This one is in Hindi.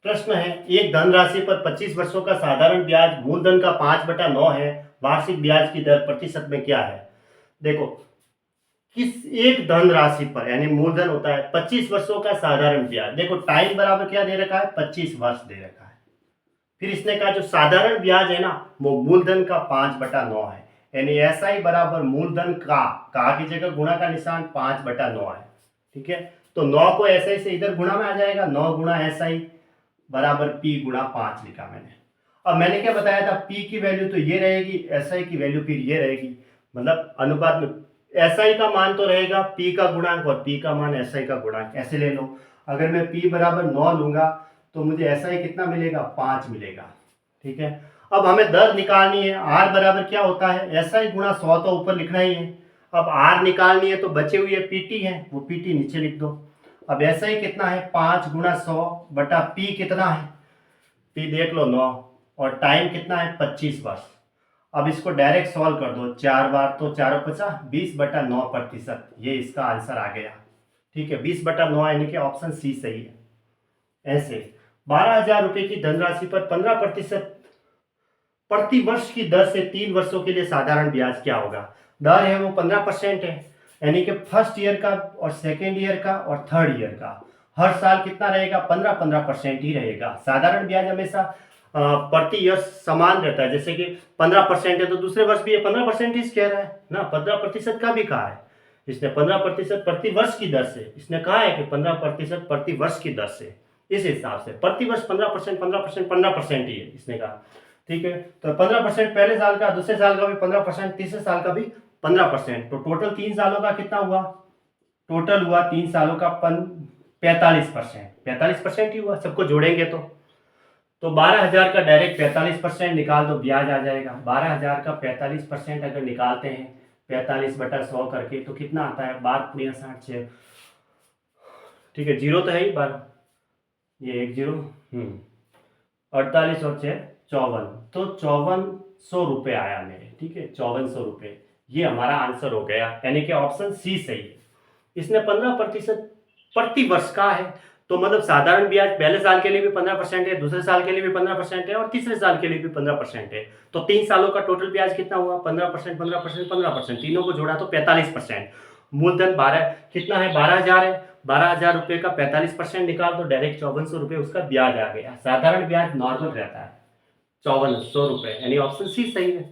प्रश्न है, एक धनराशि पर 25 वर्षों का साधारण ब्याज मूलधन का 5/9 है, वार्षिक ब्याज की दर प्रतिशत में क्या है? देखो, किस एक धनराशि पर यानी मूलधन होता है 25 वर्षों का साधारण ब्याज। देखो टाइम बराबर क्या दे रखा है, 25 वर्ष दे रखा है। फिर इसने कहा जो साधारण ब्याज है ना वो मूलधन का 5/9 है, यानी एसआई बराबर मूलधन का की जगह गुणा का निशान 5/9 है। ठीक है, तो 9 को एसआई से इधर गुणा में आ जाएगा, 9 गुणा एसआई बराबर पी गुणा 5 लिखा मैंने। अब मैंने क्या बताया था, पी की वैल्यू तो ये रहेगी, एसआई की वैल्यू फिर ये रहेगी, मतलब अनुपात में एसआई का मान तो रहेगा पी का गुणांक और पी का मान एसआई का गुणांक, ऐसे ले लो। अगर मैं पी बराबर 9 लूंगा तो मुझे एसआई कितना मिलेगा, 5 मिलेगा। ठीक है, अब हमें दर निकालनी है, आर बराबर क्या होता है, एसआई गुणा 100 तो ऊपर लिखना ही है। अब आर निकालनी है तो बचे हुए पीटी है, वो पीटी नीचे लिख दो। अब एसआई कितना है, 5 गुणा 100 बटा पी कितना है, पी देख लो 9, और टाइम कितना है 25 वर्ष। अब इसको डायरेक्ट सॉल्व कर दो, 4 बार तो 4 50, 20/9%, ये इसका आंसर आ गया। ठीक है, 20/9 यानी कि ऑप्शन सी सही है। ऐसे 12,000 रुपए की धनराशि पर 15% प्रति वर्ष की दर से 3 वर्षों के लिए साधारण ब्याज क्या होगा? दर है वो 15% है, यानी कि फर्स्ट ईयर का और सेकेंड ईयर का और थर्ड ईयर का हर साल कितना रहेगा, 15% ही रहेगा। साधारण ब्याज हमेशा प्रति ईयर समान रहता है, जैसे कि 15% है तो दूसरे वर्ष भी ये 15% ही कह रहा है ना, 15% का भी कहा है इसने, 15% प्रति वर्ष की दर से, इसने कहा है कि 15% प्रति वर्ष की दर से, इस हिसाब से प्रति वर्ष 15%, 15%, 15% ही है इसने कहा। ठीक है, तो 15% पहले साल का, दूसरे साल का भी 15%, तीसरे साल का भी 15%, तो टोटल 3 सालों का कितना हुआ, टोटल हुआ 3 सालों का 45%, 45% ही हुआ, सबको जोड़ेंगे तो 12,000 का डायरेक्ट 45% निकाल दो, ब्याज आ जाएगा। 12,000 का 45% अगर निकालते हैं 45/100 करके तो कितना आता है, 12 × 60 6। ठीक है, जीरो तो है ही 12, ये 1 0, 48 और 6 54, तो 5400 रुपये आया मेरे। ठीक है, 5400 रुपये, ये हमारा आंसर हो गया, यानी कि ऑप्शन सी सही है। इसने 15% प्रति वर्ष का है, तो मतलब साधारण ब्याज पहले साल के लिए भी 15% है, दूसरे साल के लिए भी 15% है और तीसरे साल के लिए भी 15% है, तो 3 सालों का टोटल ब्याज कितना हुआ, 15%, 15%, 15%, तीनों को जोड़ा तो 45%। मूलधन 12 कितना है, 12,000 है, 12,000 रुपये का 45% निकाल तो डायरेक्ट 5400 रुपये उसका ब्याज आ गया। साधारण ब्याज नॉर्मल रहता है 5400 रुपये, यानी ऑप्शन सी सही है।